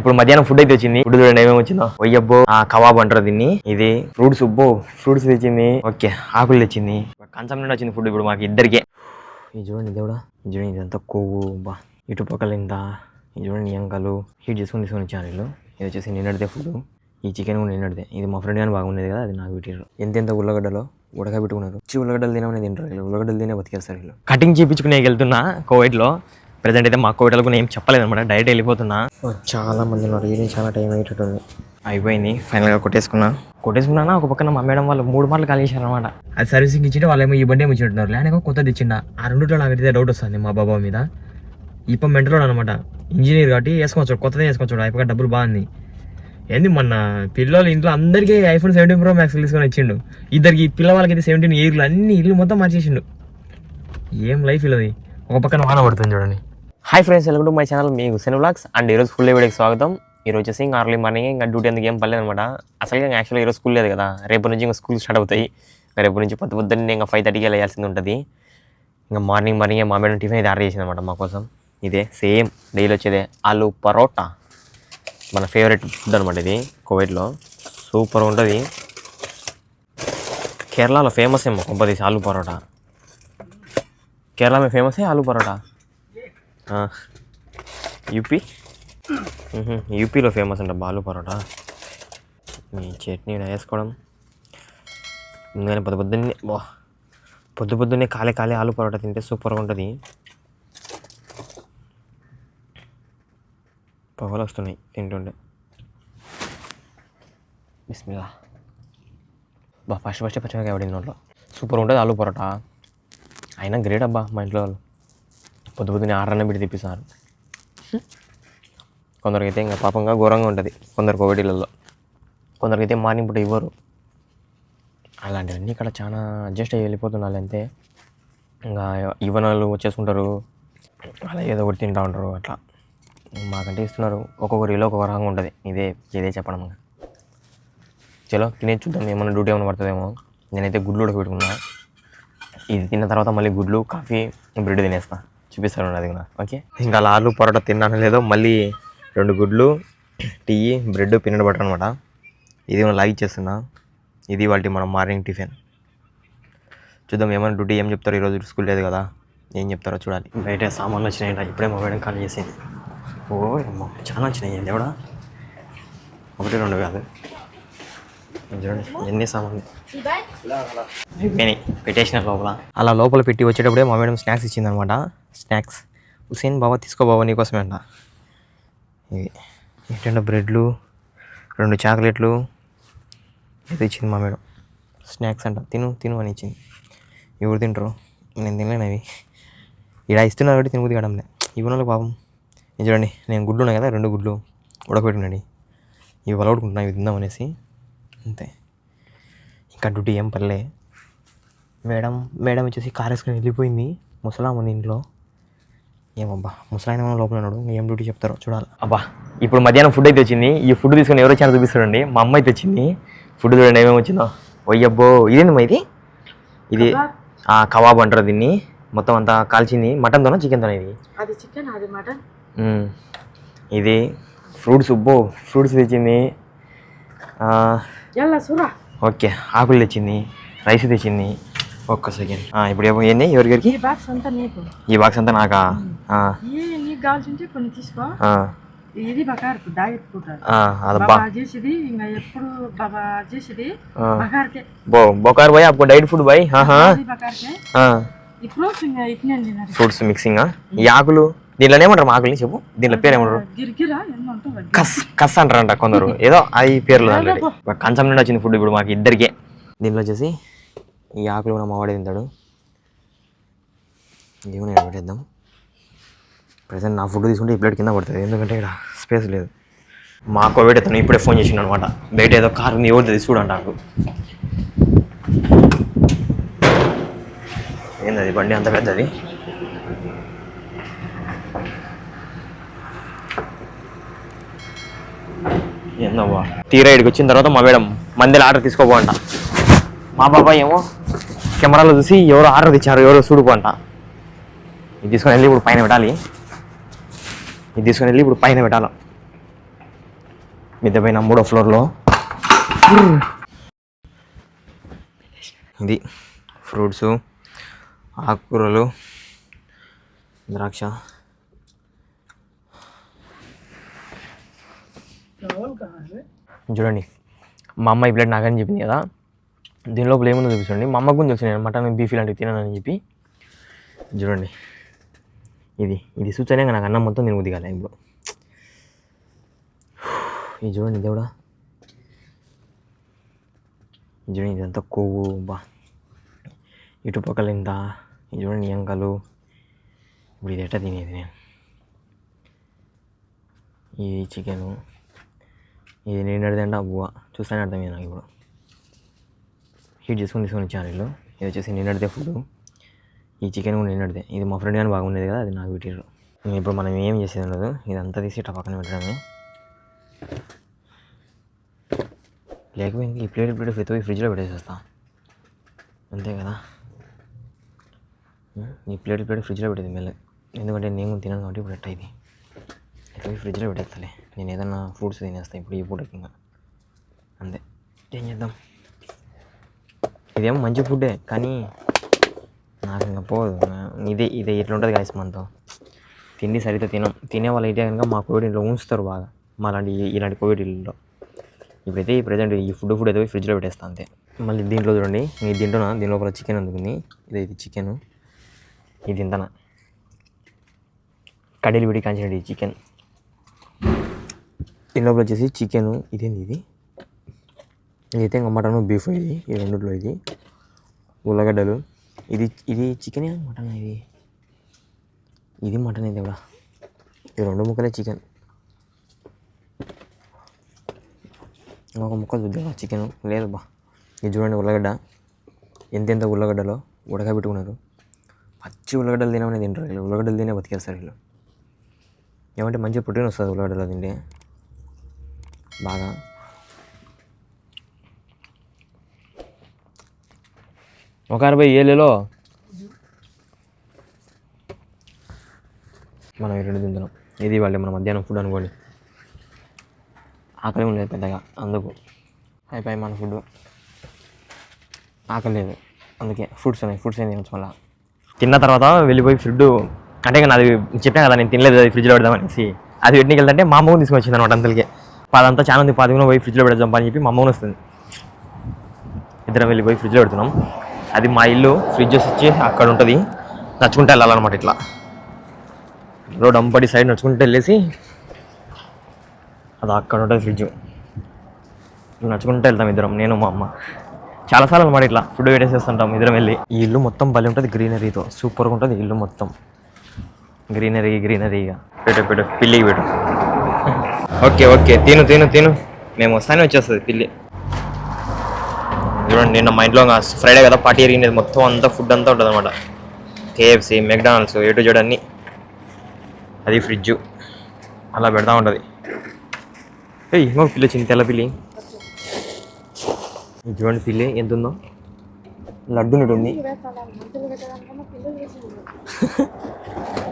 ఇప్పుడు మధ్యాహ్నం ఫుడ్ అయితే వచ్చింది. ఫుడ్ చూడండి ఏమేమి వచ్చిందో. ఒయ్యబ్బో కబాబ్ అంటారు దీన్ని. ఇది ఫ్రూట్స్ ఫ్రూట్స్ తెచ్చింది. ఓకే ఆకులు తెచ్చింది. కంచం నుండి వచ్చింది ఫుడ్ ఇప్పుడు మాకు ఇద్దరికే. ఇది చూడండి దేవుడా, ఇది చూడండి ఇదంతా కొవ్వు బా. ఇటుపక్కల ఇంత ఇది చూడండి ఎంకలు హీట్ చేసుకుని తీసుకొని వచ్చారు వీళ్ళు. ఇది వచ్చేసి నిన్నటిదే ఫుడ్. ఈ చికెన్ కూడా నిన్నటిదే. ఇది మా ఫ్రెండ్ కానీ బాగుండేది కదా, అది నాకు పెట్టారు. ఎంత ఉల్లగడ్డలో ఉడక పెట్టుకున్నారు. ఉల్లగడ్డలు తినమని తింటారు వీళ్ళు. ఉల్లగడ్డలు తినే బతికేస్తారు వీళ్ళు. కటింగ్ చేయించుకునే వెళ్తున్నా కోవిడ్లో. ప్రజెంట్ అయితే మా కోవిడ్లో కూడా ఏం చెప్పలేదు అనమాట, డైరెక్ట్ వెళ్ళిపోతున్నా. చాలా మంది ఉన్నారు, ఇది చాలా టైం అయ్యేటట్టుంది. అయిపోయింది ఫైనల్గా కొట్టేసుకున్నా. ఒక పక్కన మా మేడం వాళ్ళు 3 మార్లు కాల్ చేశారు అనమాట. అది సర్వీసింగ్ ఇచ్చి వాళ్ళేమో ఈ బండి ఏమో ఇచ్చింటున్నారు. లేక కొత్తది ఇచ్చిండ. ఆ రెండులో నాకైతే డౌట్ వస్తుంది మా బాబా మీద. ఇప్పుడు మెంటలో అనమాట, ఇంజనీర్ కాబట్టి వేసుకోవచ్చు, కొత్తదే వేసుకోవచ్చు. అయిపోయి డబ్బులు బాగుంది. ఏంది మొన్న పిల్లలు ఇంట్లో అందరికీ iPhone 17 Pro Max తీసుకొని ఇచ్చిండు. ఇద్దరికి పిల్లవాళ్ళకి అయితే 17 ఇయర్లు అన్ని ఇల్లు మొత్తం మార్చేసిండు. ఏం లైఫ్ ఇది. ఒక పక్కన వాన పడుతుంది చూడండి. Hi friends, welcome to my channel మీ హుసేన్ వ్లాగ్స్. అండ్ ఈరోజు ఫుల్ వీడియోకి స్వాగతం. ఈరోజు వచ్చేసి ఇంకా అర్లీ మార్నింగ్ ఇంకా డ్యూటీ ఎందుకు ఏం పర్లేదు అనమాట. అసలు యాక్చువల్గా ఈరోజు స్కూల్ లేదు కదా, రేపు నుంచి ఇంకా స్కూల్ స్టార్ట్ అవుతాయి. రేపు నుంచి పొద్దున్నే ఇంకా 5:30కి వేయాల్సింది ఉంటుంది. ఇంకా మార్నింగే మా మేడం టిఫిన్ అయితే ఆర్డర్ చేసింది అనమాట మా కోసం. ఇదే సేమ్ డైలీ వచ్చేదే ఆలు పరోటా, మన ఫేవరెట్ ఫుడ్ అనమాట. ఇది కోవిడ్లో సూపర్ ఉంటుంది. కేరళలో ఫేమస్ ఏమో కొంపదీసి ఆలు పరోటా. కేరళ में फेमस है आलू परोठा. యూపీలో ఫేమస్ అంట ఆలూ పరోటా. ఈ చట్నీ వేసుకోవడం ముందుగానే పొద్దున్నే కాలే ఆలూ పరోటా తింటే సూపర్గా ఉంటుంది. పొగలు వస్తున్నాయి తింటుండే. బిస్మిల్లా. ఫస్ట్ పచ్చిమిరపకాయ పడింది నోట్లో. సూపర్ ఉంటుంది ఆలూ పరోటా. అయినా గ్రేట్ అబ్బా, మా ఇంట్లో వాళ్ళు పొద్దున్నే 6 పెట్టి తెప్పిస్తారు. కొందరికైతే ఇంకా పాపంగా ఘోరంగా ఉంటుంది. కొందరు కోవిడ్లలో కొందరికైతే మార్నింగ్ పూట ఇవ్వరు. అలాంటివన్నీ ఇక్కడ చాలా అడ్జస్ట్ అయ్యి వెళ్ళిపోతున్నారు అంతే. ఇంకా ఇవ్వనాలు వచ్చేసుకుంటారు, అలా ఏదో ఒకటి తింటూ ఉంటారు. అట్లా మాకంటే ఇస్తున్నారు. ఒక్కొక్కరు ఇలా ఒక్కొక్క రకంగా ఉంటుంది. ఇదే చెప్పడం. చలో తినేది చూద్దాం, ఏమన్నా డ్యూటీ ఏమైనా పడుతుందేమో. నేనైతే గుడ్లు ఉడకబెట్టుకున్నా. ఇది తిన్న తర్వాత మళ్ళీ గుడ్లు, కాఫీ, బ్రెడ్ తినేస్తా. చూపిస్తాను అది కూడా. ఓకే, ఇంకా అలా ఆలు పరోటా తిన్నాను లేదో మళ్ళీ 2 గుడ్లు, టీ, బ్రెడ్, పీనట్ బటర్ అనమాట. ఇది మనం లాగిచ్చేస్తున్నా. ఇది వాళ్ళకి మనం మార్నింగ్ టిఫిన్. చూద్దాం ఏమైనా డ్యూటీ ఏం చెప్తారు. ఈరోజు స్కూల్ లేదు కదా, ఏం చెప్తారో చూడాలి. బయట సామాన్లు వచ్చినాయి. ఇప్పుడే మా మేడం కాల్ చేసింది. ఓ చాలా వచ్చినాయి దేవుడా, 1-2 కాదు. చూడండి ఎన్ని సామాన్లు అయిపోయినాయి. పెట్టేసిన లోపల. అలా లోపల పెట్టి వచ్చేటప్పుడే మా మేడం స్నాక్స్ ఇచ్చిందనమాట. స్నాక్స్ హుసేన్ బాబా తీసుకో బాబా నీకోసమే అంట. ఇది ఏంటంటే బ్రెడ్లు, 2 చాక్లెట్లు ఇది ఇచ్చింది మా మేడం. స్నాక్స్ అంట, తిను అని ఇచ్చింది. ఎవరు తింటారు, నేను తినలేను అవి. ఇలా ఇస్తున్నారు కాబట్టి తినబుద్ధి కావడంలే ఇవ్వనాలు పాపం. చూడండి నేను గుడ్లు ఉన్నాయి కదా, 2 గుడ్లు ఉడకబెట్టుకున్నాండి. ఇవి వలగొట్టుకుంటున్నా, ఇవి తిందామనేసి అంతే. ఇంకా డ్యూటీ ఏం పర్లే. మేడం వచ్చేసి కార్ వేసుకుని వెళ్ళిపోయింది. ముసలాం ఉంది ఇంట్లో. ఏమబ్బా ముసలాయన లోపల ఉన్నాడు, ఏం డ్యూటీ చెప్తారో చూడాలి. అబ్బా ఇప్పుడు మధ్యాహ్నం ఫుడ్ అయితే వచ్చింది. ఈ ఫుడ్ తీసుకొని ఎవరో చాలా చూపిస్తాడండి. మా అమ్మ అయితే వచ్చింది. ఫుడ్ చూడండి ఏమేమి వచ్చిందో. ఒయ్యబ్బో ఇదేందమ్మా ఇది కబాబ్ అంటారు దీన్ని. మొత్తం అంతా కాల్చింది. మటన్తోనా చికెన్తోనా? అది చికెన్, అది మటన్. ఇది ఫ్రూట్స్ తెచ్చింది. ఓకే ఆకులు తెచ్చింది, రైస్ తెచ్చింది. ఒక్క సెకండ్. ఇప్పుడు ఏంది ఎవరికి? ఈ బాక్స్ అంతా నాకా? ఇది బొకార్ భాయ్ आपको डाइट फूड भाई. Fruits mixing. ఈ ఆకులు దీంట్లో ఏమంటారు? ఆకుల్ని చెప్పు, దీంట్లో పేరు ఏమంటారు? కస్ అంటారంట కొందరు, ఏదో అది పేర్లు. దాంట్లో కంచం నుండి వచ్చింది ఫుడ్ ఇప్పుడు మాకు ఇద్దరికే. దీంట్లో వచ్చేసి ఈ ఆకులు కూడా మా వాడే తింటాడు. ఏమైనా పెట్టేద్దాం. ప్రజెంట్ నా ఫుడ్ తీసుకుంటే ఈ ప్లేట్ కింద పడుతుంది, ఎందుకంటే ఇక్కడ స్పేస్ లేదు. మా కోవిడ్ అతను ఇప్పుడే ఫోన్ చేసిండు అనమాట. బయట ఏదో కార్ ఉంది, ఎవరు తెలిసి చూడండి నాకు. ఏంది బండి అంత పెద్దది? ఏందవ్వా. తీరా ఇక్కడికి వచ్చిన తర్వాత మా మేడం మందిలో ఆర్డర్ తీసుకోబోంట. మా బాబాయ్ ఏమో కెమెరాలో చూసి ఎవరో ఆర్డర్ తెచ్చారు, ఎవరో చూడుకోంట. ఇది తీసుకొని వెళ్ళి ఇప్పుడు పైన పెట్టాలి. మిద్దె పైన 3వ ఫ్లోర్లో. ఇది ఫ్రూట్స్, ఆకుకూరలు, ద్రాక్ష. చూడండి మా అమ్మ ఈ ప్లేట్ నాకని చెప్పింది కదా, దీని లోపల ఏముందో చూపించండి. మా అమ్మకు కూడా తెలుసు నేను మటన్ బీఫ్ ఇలాంటివి తినానని చెప్పి. చూడండి ఇది చూస్తేనే నాకు అన్నం మొత్తం తినబుద్ది కాలే ఇప్పుడు. ఇది చూడండి దేవుడా, ఇది చూడండి ఇదంతా కొవ్వు బా, ఇటుపక్కల ఇంత. ఇది చూడండి ఎంకలు. ఇప్పుడు ఇది ఎట్లా తినేది నేను? ఇది చికెను, ఇది నిన్నటిది అంటే అబ్బువ చూస్తానే అర్థమైంది నాకు. ఇప్పుడు హీట్ చేసుకుని తీసుకొని ఇచ్చాను వీళ్ళు. ఇది వచ్చేసి నిన్నటిదే ఫుడ్. ఈ చికెన్ కూడా నిన్నటిదే. ఇది మా ఫ్రెండ్ కానీ బాగుండేది కదా, అది నాకు పెట్టారు. ఇప్పుడు మనం ఏం చేసేది ఉండదు, ఇదంతా తీసి ఇట్లా పక్కన పెట్టడమే. లేకపోతే ఈ ప్లేట్ ఎత్తుపోయి ఫ్రిడ్జ్లో పెట్టేసేస్తా అంతే కదా. ఈ ప్లేట్ ఫ్రిడ్జ్లో పెట్టేది మెల్ల, ఎందుకంటే నేను తినాను కాబట్టి ఇప్పుడు ఎట్ట ఇది ఎత్తుపోయి ఫ్రిడ్జ్లో పెట్టేస్తాలే. నేను ఏదన్నా ఫ్రూట్స్ తినేస్తాను ఇప్పుడు ఈ పూటకి ఇంకా అంతే. ఏం చేద్దాం, ఇదేమో మంచి ఫుడ్డే కానీ నాకు ఇంకా పోదు. ఇదే ఎట్లుంటుంది గాయస్ మనతో తిండి సరిగ్గా తినే వాళ్ళు అయితే కనుక మా కోవిడ్ ఇంట్లో ఉంచుతారు బాగా, మా ఇలాంటి కోవిడ్ ఇళ్ళలో. ఇప్పుడైతే ఈ ప్రజెంట్ ఈ ఫుడ్ అయితే ఫ్రిడ్జ్లో పెట్టేస్తాను అంతే. మళ్ళీ దీంట్లో చూడండి, దీని లోపల చికెన్ అందుకుంది. ఇది చికెను, ఇది ఇంతనా కడీలు విడి కాంచినట్టు ఈ చికెన్. దీని లోపల వచ్చేసి చికెను, ఇదేంది ఇదైతే ఇంకా మటను బీఫ్. ఈ రెండులో ఇది ఉల్లగడ్డలు. ఇది చికెన్ మటన్, ఇది మటన్. ఇది కూడా ఈ 2 ముక్కలే చికెన్. ఇంకొక ముక్క చూద్దాం చికెన్ లేదు బా. ఇది చూడండి ఉల్లగడ్డ, ఎంతెంత ఉల్లగడ్డలో ఉడకబెట్టుకున్నారు. పచ్చి ఉల్లగడ్డలు తినమని తింటారు వీళ్ళు, ఉల్లగడ్డలు తినే బతికేస్తారు వీళ్ళు. ఏమంటే మంచి ప్రోటీన్ వస్తుంది ఉల్లగడ్డలో తింటే బాగా. ఒక 60 ఏళ్ళలో మనం ఈ 2 తింటున్నాం. ఇది వాళ్ళే మన మధ్యాహ్నం ఫుడ్ అనుకోండి. ఆకలి ఉండలేదు పెద్దగా, అందుకు అయిపోయి మన ఫుడ్. ఆకలి లేదు అందుకే ఫ్రూట్స్ ఉన్నాయి, ఫ్రూట్స్ ఏం తినచ్చు. మళ్ళీ తిన్న తర్వాత వెళ్ళిపోయి ఫుడ్ అంటే ఇంకా అది చెప్పాను కదా నేను తినలేదు, అది ఫ్రిడ్జ్లో పెడదామనేసి. అది పెట్టినకి వెళ్తే మా అమ్మకు తీసుకొచ్చింది అనమాట. అంతలకే అదంతా చాలా ఉంది, 10 పోయి ఫ్రిడ్జ్లో పెడదాం అని చెప్పి మా అమ్మకు వస్తుంది. ఇద్దరం వెళ్ళిపోయి ఫ్రిడ్జ్లో పెడుతున్నాం. అది మా ఇల్లు, ఫ్రిడ్జ్ వచ్చి అక్కడ ఉంటుంది, నడుచుకుంటే వెళ్ళాలన్నమాట. ఇట్లా రోడ్ అంపడి సైడ్ నడుచుకుంటూ వెళ్ళేసి అది అక్కడ ఉంటుంది ఫ్రిడ్జ్. నడుచుకుంటూ వెళ్తాం ఇద్దరం, నేను మా అమ్మ. చాలాసార్లు అనమాట ఇట్లా ఫుడ్ పెట్టేసేస్తుంటాం ఇద్దరం వెళ్ళి. ఈ ఇల్లు మొత్తం భలే ఉంటుంది, గ్రీనరీతో సూపర్గా ఉంటుంది ఇల్లు మొత్తం. గ్రీనరీగా పెట్టు పిల్లికి పెట్టు. ఓకే తిను మేము వస్తానే వచ్చేస్తుంది పిల్లి. చూడండి నిన్న మా ఇంట్లో ఫ్రైడే కదా పార్టీ జరిగినది, మొత్తం అంతా ఫుడ్ అంతా ఉంటుంది అనమాట. KFC, McDonald's, A to Z అన్నీ. అది ఫ్రిడ్జు అలా పెడతా ఉంటుంది. ఇంకొక పిల్లి వచ్చింది, తెల్ల పిల్లి. చూడండి పిల్లి ఎంత ఉందో, లడ్డు ఉంది.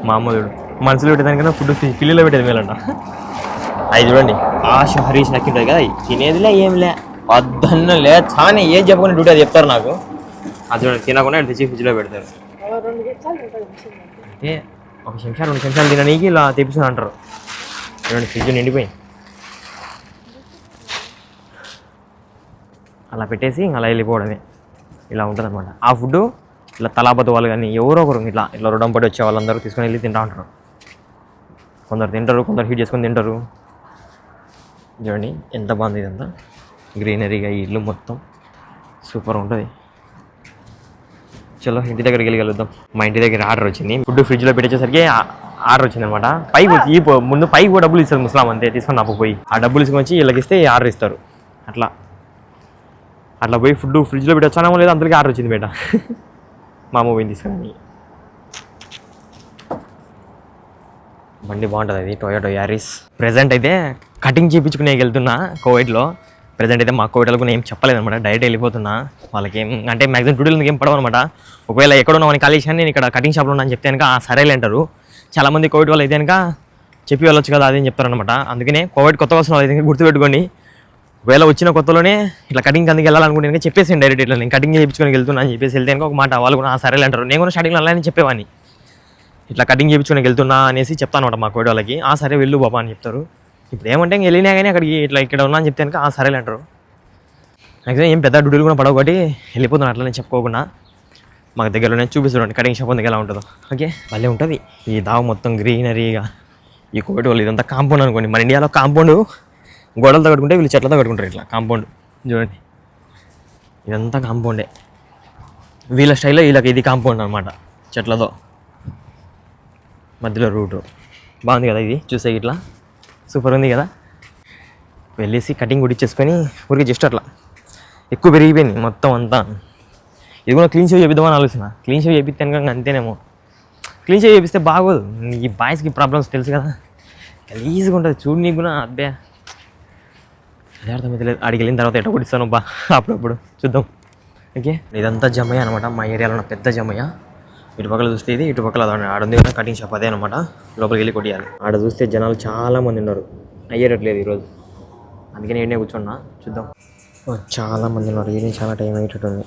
మా అమ్మ చూడు మనసులో పెట్టేదానికన్నా ఫుడ్ పిల్లిలో పెట్టేది మేలంట. అవి చూడండి ఆశ హరీష్ నక్కి ఉంటుంది కదా, తినేదిలే ఏంలే వద్దన్నలే చాలా ఏం చెప్పుకుని డ్యూటీ అది చెప్తారు నాకు. అది చూడండి తినకుండా తెచ్చి ఫ్రిడ్జ్లో పెడతారు. అంటే 1 నిమిషం 2 నిమిషాలు తిననీకి ఇలా తెప్పిస్తుంది అంటారు. చూడండి ఫ్రిడ్జ్ నిండిపోయి అలా పెట్టేసి అలా వెళ్ళిపోవడమే. ఇలా ఉంటుంది అనమాట ఆ ఫుడ్. ఇట్లా తలాపతి వాళ్ళు కానీ ఎవరో ఒకరు ఇట్లా రొడంపడి వచ్చే వాళ్ళందరూ తీసుకొని వెళ్ళి తింటూ ఉంటారు. కొందరు తింటారు, కొందరు హీట్ చేసుకొని తింటారు. చూడండి ఎంత బాగుంది ఇదంతా గ్రీనరీగా, ఈ ఇల్లు మొత్తం సూపర్ ఉంటుంది. చలో ఇంటి దగ్గరికి వెళ్ళి కలుద్దాం. మా ఇంటి దగ్గర ఆర్డర్ వచ్చింది, ఫుడ్ ఫ్రిడ్జ్లో పెట్టేసరికి ఆర్డర్ వచ్చింది అనమాట. ముందు పైకి కూడా డబ్బులు ఇస్తారు ముస్లాం అంతే, తీసుకొని నాకు పోయి ఆ డబ్బులు తీసుకొని వచ్చి వీళ్ళకి ఇస్తే ఆర్డర్ ఇస్తారు. అట్లా పోయి ఫుడ్ ఫ్రిడ్జ్లో పెట్టొచ్చానేమో లేదా అందరికీ ఆర్డర్ వచ్చింది బయట. మా అమ్మ పోయింది తీసుకుని. బండి బాగుంటుంది, అది టొయోటో యారిస్. ప్రెజెంట్ అయితే కటింగ్ చేయించుకునే వెళ్తున్నా కోవిడ్లో. ప్రెజెంట్ అయితే మా కోవిడ్లకు ఏం చెప్పలేదు అనమాట, డైరెక్ట్ వెళ్ళిపోతున్నా. వాళ్ళకి ఏం అంటే మ్యాక్సిమం టూడీలు ఏం పడవు అనమాట. ఒకవేళ ఎక్కడున్నా మన కాలేజ్ నేను ఇక్కడ కటింగ్ షాప్లో ఉన్నా అని చెప్తే కనుక సరేలే అంటారు. చాలామంది కోవిడ్ వాళ్ళు అయితే కనుక చెప్పి వెళ్ళొచ్చు కదా అది అని చెప్తారనమాట. అందుకనే కోవిడ్ కొత్త వస్తున్న అయితే గుర్తుపెట్టుకోండి. ఒకవేళ వచ్చిన కొత్తలోనే ఇట్లా కటింగ్ అందుకు వెళ్ళాలనుకుంటే చెప్పేసి డైరెక్ట్ ఇట్లా నేను కటింగ్ చేయించుకొని వెళ్తున్నా అని చెప్పేసి వెళ్తే ఒక మాట వాళ్ళు కూడా సరే అంటారు. నేను కూడా స్టార్టింగ్లో అలానే చెప్పేవాడిని, ఇట్లా కటింగ్ చేయించుకొని వెళ్తున్నా అనేసి చెప్తాను అనమాట మా కోవిడ్ వాళ్ళకి. సరే వెళ్ళు బాబా అని చెప్తారు. ఇప్పుడు ఏమంటే ఇంక వెళ్ళినా కానీ అక్కడికి ఇట్లా ఇక్కడ ఉన్నా అని చెప్తే కనుక సరేలే అంటారు. మ్యాక్సిమం ఏం పెద్ద డ్యూటీలు కూడా పడవు కాబట్టి వెళ్ళిపోతున్నాను అట్లనే చెప్పుకోకుండా. మాకు దగ్గరలోనే చూపిస్తాడు కటింగ్ షాప్ దగ్గర ఎలా ఉంటుందో. ఓకే భలే ఉంటుంది ఈ దావ మొత్తం గ్రీనరీగా. ఈ కోవిడ్ వాళ్ళు ఇదంతా కాంపౌండ్ అనుకోండి. మన ఇండియాలో కాంపౌండ్ గోడలతో కట్టుకుంటే వీళ్ళు చెట్లతో కట్టుకుంటారు ఇట్లా కాంపౌండ్. చూడండి ఇదంతా కాంపౌండే. వీళ్ళ స్టైల్లో వీళ్ళకి ఇది కాంపౌండ్ అనమాట, చెట్లతో మధ్యలో రూటు. బాగుంది కదా ఇది చూసే ఇట్లా సూపర్ ఉంది కదా. వెళ్ళేసి కటింగ్ కుట్టించేసుకొని ఊరికి జస్ట్ అట్లా ఎక్కువ పెరిగిపోయింది మొత్తం అంతా. ఇది కూడా క్లీన్ షేవ్ చేపిద్దామని ఆలోచన. క్లీన్ షేవ్ చేపిస్తాను కానీ అంతేనేమో. క్లీన్ షేవ్ చేపిస్తే బాగోదు. ఈ బాయ్స్కి ప్రాబ్లమ్స్ తెలుసు కదా, గలీజ్గా ఉంటుంది చూడు. నీకు కూడా అబ్బే అదే అర్థమైతే లేదు. అడిగి వెళ్ళిన తర్వాత ఎట్లా కుట్టిస్తాను బా అప్పుడప్పుడు చూద్దాం. ఓకే ఇదంతా జమయ్య అనమాట, మా ఏరియాలో ఉన్న పెద్ద జమయ్య. ఇటుపక్కల చూస్తే ఇది, ఇటుపక్కల ఆడ ఉంది కదా కటింగ్ షాప్ అదే అనమాట. లోపలికి వెళ్ళి కొట్టియాలి. ఆడ చూస్తే జనాలు చాలామంది ఉన్నారు, అయ్యేటట్లేదు ఈరోజు. అందుకని నేనే కూర్చున్నా, చూద్దాం. చాలామంది ఉన్నారు, ఇది చాలా టైం అయ్యేటట్టుంది.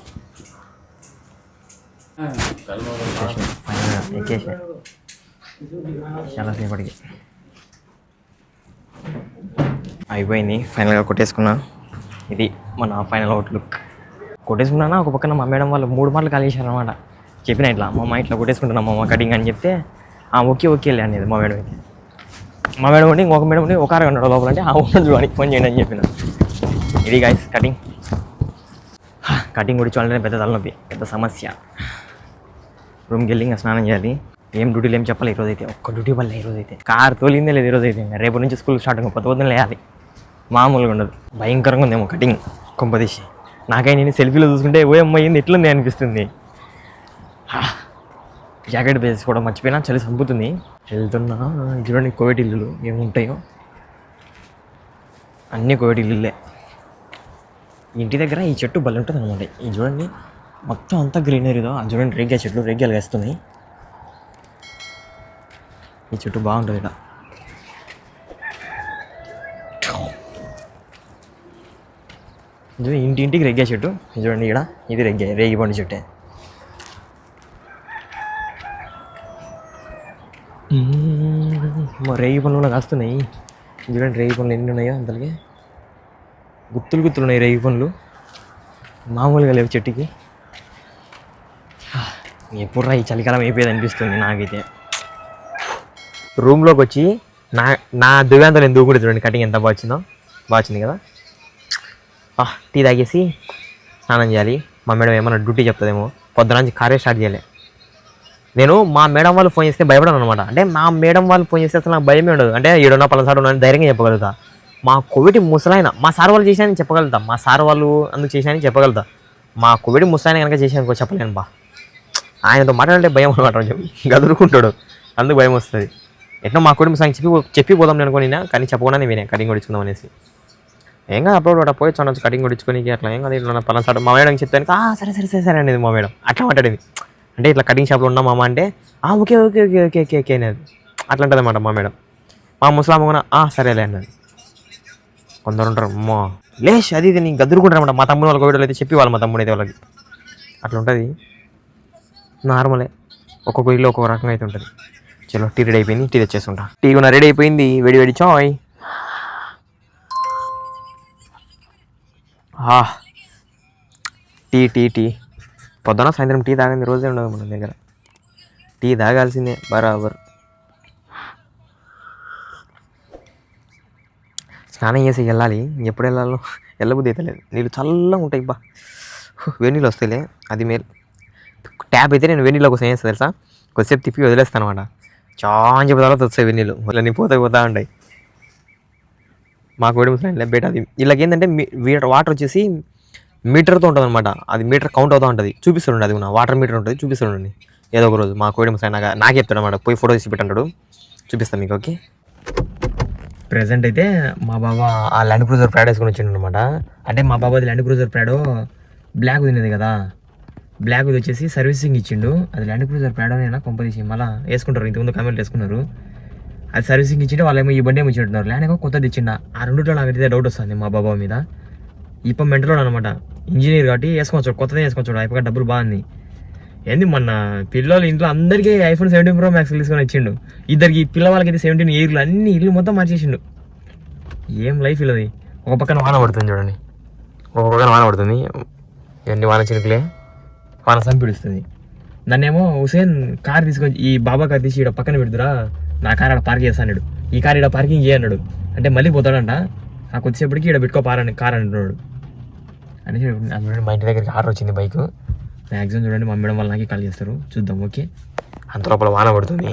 ఎక్కేసా చాలాసేపటికి అయిపోయింది. ఫైనల్గా కొట్టేసుకున్నా. ఇది మన ఫైనల్ అవుట్లుక్. కొట్టేసుకున్నానా ఒక పక్కన మా మేడం వాళ్ళు 3 మార్లు కాల్ చేశారనమాట. చెప్పిన ఇట్లా మా ఇట్లా కొట్టేసుకుంటున్నాం మా కటింగ్ అని చెప్తే ఓకే ఓకేలే అనేది మా మేడం అయితే. మా మేడం ఉండి ఇంకొక మేడం ఉండి ఒక అరగంట లోపల అంటే ఉండదు చూడండి ఫోన్ చేయండి అని చెప్పిన. ఇది గైస్ కటింగ్ కూర్చోవాలంటే పెద్ద తలనొప్పి, పెద్ద సమస్య. రూమ్కి వెళ్ళి ఇంకా స్నానం చేయాలి. ఏం డ్యూటీలు ఏం చెప్పాలి ఈరోజు అయితే. ఒక్క డ్యూటీ వల్ల ఈరోజు అయితే కార్ తోలిందే లేదు ఈరోజు అయితే. రేపు నుంచి స్కూల్ స్టార్ట్ పొద్దు పొద్దున లేయాలి, మామూలుగా ఉండదు. భయంకరంగా ఉందేమో కటింగ్ కొంపదీసి. నాకైనా నేను సెల్ఫీలో చూసుకుంటే ఓ అమ్మాయింది ఎట్లుంది అనిపిస్తుంది. జాకెట్ వేసుకోవడం మర్చిపోయినా చలి చంపుతుంది. వెళ్తున్నా చూడండి కోవిడ్ ఇల్లులు ఏముంటాయో, అన్నీ కోవిడ్ ఇల్లులే. ఇంటి దగ్గర ఈ చెట్టు బలి ఉంటుంది అనమాట. ఇది చూడండి మొత్తం అంతా గ్రీనరీతో. అది చూడండి రేగ్గా చెట్లు రేగ్గాలు వేస్తున్నాయి. ఈ చెట్టు బాగుంటుంది ఇక్కడ. ఇంటింటికి రెగ్గా చెట్టు చూడండి ఇక్కడ. ఇది రేగి పండు చెట్టే. రేగి పండ్లు కూడా కాస్తున్నాయి. చూడండి రేగి పండ్లు ఎన్ని ఉన్నాయో అంతలకి. గుత్తులు గుత్తులు ఉన్నాయి రేగి పండ్లు, మామూలుగా లేవు చెట్టుకి. ఎప్పుడు ఈ చలికాలం అయిపోయేది అనిపిస్తుంది నాకైతే. రూమ్లోకి వచ్చి నా దివ్యాంతలు ఎందుకు కూడా చూడండి కటింగ్ ఎంత బాగా వచ్చింది కదా. టీ తాగేసి స్నానం చేయాలి. మా మేడం ఏమన్నా డ్యూటీ చెప్తుందేమో. పొద్దున నుంచి కారే స్టార్ట్ చేయాలి. నేను మా మేడం వాళ్ళు ఫోన్ చేస్తే భయపడను అనమాట. అంటే మా మేడం వాళ్ళు ఫోన్ చేస్తే అసలు నాకు భయమే ఉండదు. అంటే 7 పలాసాడు ఉన్నాను ధైర్యంగా చెప్పగలుగుతా. మా కోవిడ్ ముసలాయన మా సార్ వాళ్ళు చేశానని చెప్పగలుగుతా. మా సార్ వాళ్ళు అందుకు చేశానని చెప్పగలుగుతా. మా కోవిడ్ ముసలాయన కనుక చేశాను చెప్పలేను బా. ఆయనతో మాట్లాడంటే భయం అనమాట, గదురుకుంటాడు, అందుకు భయం వస్తుంది. ఎట్లా మా కోవిడ్ ముసలాయన చెప్పి పోదాం నేను అనుకోని, కానీ చెప్పకుండా వినే కటింగ్ కొడుచుకుందాం అనేసి. ఏం కాదు అప్పుడు అట్లా పోయి చూడొచ్చు కటింగ్ కొడుచుకొని అట్లా. ఏం కాదు ఇట్లా పలాసాడు మా మేడం చెప్తాను సరే సరే సరే సరే అనేది మా మేడం అట్లా మాట్లాడేది. అంటే ఇట్లా కటింగ్ షాప్లో ఉన్నాం మామ అంటే okay okay okay okay okay okay అనేది అట్లా ఉంటుంది అన్నమాట మా మేడం. మా ముసలామ్మ కూడా సరేలే అన్నది. కొందరు ఉంటారు అమ్మో లేష్ అది ఇది నీకు గదురుకుంటారు అన్నమాట. మా తమ్ముడు వాళ్ళ కోవిడ్లో అయితే చెప్పి వాళ్ళు మా తమ్ముడు అయితే వాళ్ళకి అట్లా ఉంటుంది. నార్మలే, ఒక్కొక్క ఇల్లు ఒక్కొక్క రకంగా అయితే ఉంటుంది. చలో టీ రెడీ అయిపోయింది, టీ తెచ్చేసుకుంటా. టీ కూడా రెడీ అయిపోయింది, వేడి వేడి చాయ్. టీ టీ టీ పొద్దున సాయంత్రం టీ తాగింది రోజే ఉండదు మన దగ్గర. టీ తాగాల్సిందే బరాబర్. స్నానం చేసి వెళ్ళాలి. ఎప్పుడు వెళ్ళాలో వెళ్ళబుద్ధి అయితే లేదు. నీళ్ళు చల్లగా ఉంటాయి బా, వేడినీళ్ళు వస్తాయిలే అది మేలు. ట్యాప్ అయితే నేను వేడినీళ్ళ కోసం వేస్తాను తెలుసా, కొద్దిసేపు తిప్పి వదిలేస్తాను అనమాట. చాలా చెప్పిన తర్వాత వస్తాయి వేడినీళ్ళు, మళ్ళీ నీ పోతా ఉంటాయి. మాకు వేడి ముసలి బేట అది. వీళ్ళకి ఏంటంటే వాటర్ వచ్చేసి మీటర్తో ఉంటుంది అనమాట. అది మీటర్ కౌంట్ అవుతూ ఉంటుంది, చూపిస్తుండండి. అది నా వాటర్ మీటర్ ఉంటుంది, చూపిస్తుండండి ఏదో ఒక రోజు. మా కోడి ముసలి నాకు చెప్తాడు అనమాట, పోయి ఫోటో తీసి పెట్టంటాడు, చూపిస్తాను మీకు. ఓకే ప్రెజెంట్ అయితే మా బాబా ఆ ల్యాండ్ క్రూజర్ ప్రాడో వేసుకొని వచ్చిండు అనమాట. అంటే మా బాబాది ల్యాండ్ క్రూజర్ ప్రాడో బ్లాక్ తినేది కదా, బ్లాక్ వచ్చేసి సర్వీసింగ్ ఇచ్చిండు. అది ల్యాండ్ క్రూజర్ ప్రాడోనైనా కొంపదీసి మళ్ళీ వేసుకుంటారు. ఇంతకుముందు కామెంట్ వేసుకున్నారు. అది సర్వీసింగ్ ఇచ్చింటే వాళ్ళేమో ఈ బండి ఏమి ఇచ్చినట్టున్నారు లేక కొత్తది ఇచ్చిండ ఆ రెండులో నాకైతే డౌట్ వస్తుంది మా బాబా మీద. ఇప్పుడు మెంటలో అనమాట, ఇంజనీర్ కాబట్టి వేసుకోవచ్చు, కొత్తదే వేసుకోవచ్చు, అయిపోయి డబ్బులు బాగుంది. ఏంది మొన్న పిల్లలు ఇంట్లో అందరికీ iPhone 17 Pro Max తీసుకొని ఇచ్చిండు, ఇద్దరికి పిల్లవాళ్ళకైతే 17 ఇయర్లు అన్ని ఇల్లు మొత్తం మార్చేసిండు. ఏం లైఫ్ ఇల్లది. ఒక పక్కన వాన పడుతుంది చూడండి, ఒక పక్కన వాన పడుతుంది, ఇవన్నీ వాన చినుకులే, వాన సంపిడుస్తుంది. నన్నేమో హుసేన్ కార్ తీసుకొని ఈ బాబా కార్ తీసి ఇక్కడ పక్కన పెడుతురా, నా కార్ ఆడ పార్క్ చేస్తాడు, ఈ కార్ ఇక్కడ పార్కింగ్ చేయన్నాడు. అంటే మళ్ళీ పోతాడంట, ఆ కొద్దిసేపటికి ఇక్కడ పెట్టుకో కార్ అంటున్నాడు అనేసి. చూడండి మా ఇంటి దగ్గరికి కార్ వచ్చింది, బైక్. మ్యాక్సిమం చూడండి మా మేడం వాళ్ళు నాకే కాల్ చేస్తారు, చూద్దాం. ఓకే, అంత లోపల వాన పడుతుంది.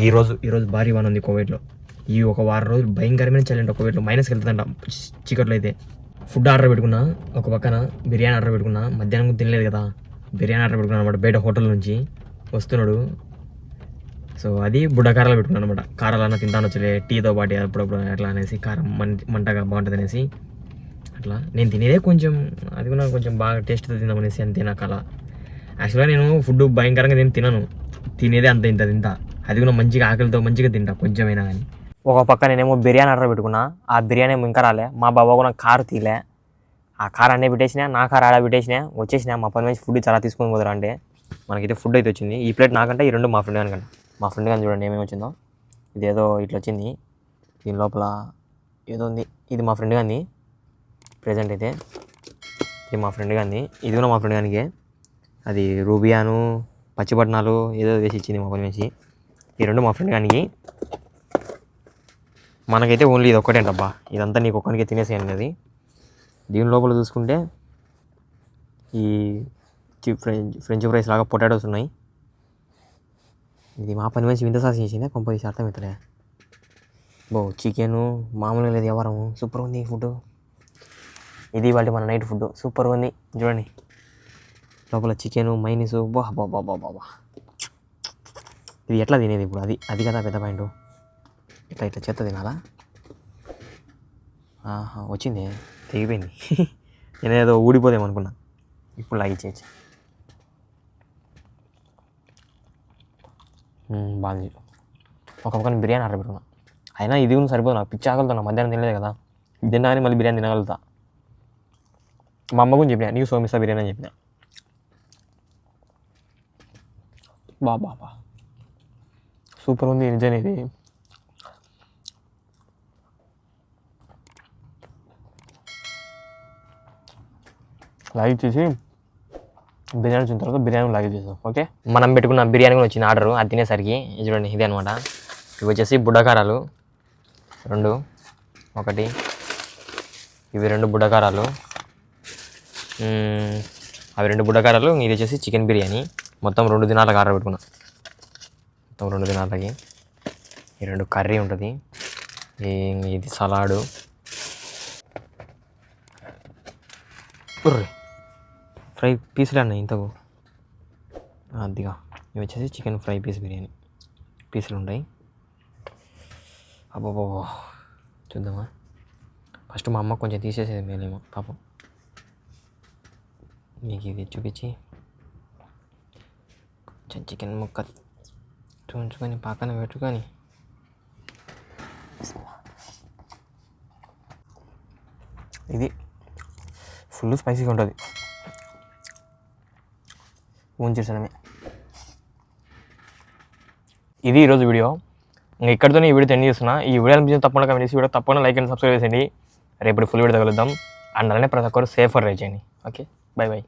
ఈరోజు భారీ వాన ఉంది కోవిడ్లో. ఈ ఒక వారం రోజులు భయంకరమైన చల్లండి కోవిడ్లో, మైనస్కి వెళ్తుందంట చీకట్లో అయితే. ఫుడ్ ఆర్డర్ పెట్టుకున్నా, ఒక పక్కన బిర్యానీ ఆర్డర్ పెట్టుకున్నా, మధ్యాహ్నం తినలేదు కదా, బిర్యానీ ఆర్డర్ పెట్టుకున్నాను అనమాట బయట హోటల్ నుంచి వస్తున్నాడు. సో అది బుడ్డకారాలు పెట్టుకున్నాను అనమాట, కారాలన్నా తింటాను వచ్చలే టీతో పాటు అప్పుడప్పుడు అట్లా అనేసి, కారం మంటగా బాగుంటుంది అనేసి అట్లా. నేను తినేదే కొంచెం, అది కూడా కొంచెం బాగా టేస్ట్తో తిందామనేసి అంతే. నాకు అలా యాక్చువల్గా నేను ఫుడ్ భయంకరంగా నేను తినను, తినేదే అంత ఇంత, అది కూడా మంచిగా ఆకలితో మంచిగా తింటా కొంచెమైనా కానీ. ఒక పక్క నేనేమో బిర్యానీ ఆర్డర్ పెట్టుకున్నా, ఆ బిర్యానీ ఏమో ఇంకా రాలే. మా బాబా కూడా కారు తీలే, ఆ కార్ అన్నీ పెట్టేసినా, నా కార్ ఆడ పెట్టేసినా, వచ్చేసినా. మా పని మంచి ఫుడ్ చాలా తీసుకొని పోతారా అంటే మనకైతే ఫుడ్ అయితే వచ్చింది. ఈ ప్లేట్ నాకంటే, ఈ రెండు మా ఫ్రెండ్ కానికంట. మా ఫ్రెండ్ కానీ చూడండి ఏమేమి వచ్చిందో, ఇదేదో ఇట్లా వచ్చింది, దీని లోపల ఏదో ఉంది. ఇది మా ఫ్రెండ్ కానీ ప్రెజెంట్ అయితే, ఇది మా ఫ్రెండ్ కానీ, ఇది కూడా మా ఫ్రెండ్ కానికే. అది రూబియాను పచ్చిపట్నాలు ఏదో వేసి ఇచ్చింది మా పని వేసి. ఈ రెండు మా ఫ్రెండ్ కానికి. మనకైతే ఓన్లీ ఇది ఒక్కటేంటబ్బా, ఇదంతా నీకు ఒక్కడికే తినేసేయండి. అది దీని లోపల చూసుకుంటే ఈ ఫ్రెంచ్ ఫ్రైస్ లాగా పొటాటోస్ ఉన్నాయి. ఇది మా పని మంచి వింత సాస్ చేసిందే, కొంపది శాతం ఇతరే చికెను మామూలుగా లేదు, ఎవరము సూపర్ ఉంది ఫుడ్. ఇది వాళ్ళ మన నైట్ ఫుడ్ సూపర్గా ఉంది చూడండి. లోపల చికెను మైనీసు బాబా. ఇది ఎట్లా తినేది ఇప్పుడు, అది కదా పెద్ద పాయింట్. ఇట్లా చెత్త తినాలా? వచ్చింది, తెగిపోయింది. నేనేదో ఊడిపోదేమనుకున్నా, ఇప్పుడు లాగిచ్చేయచ్చు. బాగుంది. ఒక పక్కన బిర్యానీ ఆర్డర్ పెట్టుకున్నా, అయినా ఇది కూడా సరిపోదు నాకు, పిచ్చి ఆకలితో. మధ్యాహ్నం తినలేదు కదా, తిన్నాకని మళ్ళీ బిర్యానీ తినగలుగుతా. మా అమ్మ కూడా చెప్పినా, నీకు సోమిస్తా బిర్యానీ అని చెప్పిన. బాబా సూపర్ ఉంది నిజాన్ని. ఇది లాగి చేసి బిర్యానీ వచ్చిన తర్వాత బిర్యానీ లాగి చేసాం. ఓకే, మనం పెట్టుకున్న బిర్యానీ కూడా వచ్చింది ఆర్డరు. అది తినేసరికి చూడండి ఇదే అనమాట. ఇవి వచ్చేసి బుడ్డకారాలు 2, 1, ఇవి 2 బుడ్డకారాలు, అవి 2 బుడ్డకారాలు. ఇది వచ్చేసి చికెన్ బిర్యానీ. మొత్తం 2 దినాలకు ఆర్డర్ పెట్టుకున్నా, మొత్తం 2 దినాలకి. ఈ 2 కర్రీ ఉంటుంది, ఇది సలాడు. ఫ్రై పీసులు అన్నాయి ఇంతకు అదిగా. ఇవి వచ్చేసి చికెన్ ఫ్రై పీస్ బిర్యానీ పీసులు ఉంటాయి. అబ్బాబో చూద్దామా. ఫస్ట్ మా అమ్మ కొంచెం తీసేసేది మేలేమో పాపం. మీకు ఇది చూపించి కొంచెం చికెన్ ముక్క ఉంచుకొని పక్కన పెట్టుకొని, ఇది ఫుల్ స్పైసీగా ఉంటుంది. ఉంచేసానమే. ఇది ఈరోజు వీడియో. ఇంకా ఇక్కడితోనే ఈ వీడియో ఎండ్ చేస్తున్నా. ఈ వీడియో అనిపించిన తప్పకుండా కమెంట్ చేసి, వీడియో తప్పకుండా లైక్ అండ్ సబ్స్క్రైబ్ చేయండి. రేపు ఫుల్ వీడియో తగులుద్దాం. అండ్ అలానే ప్రతి ఒక్కరు సేఫర్ రైడ్ చేయండి. Okay, by.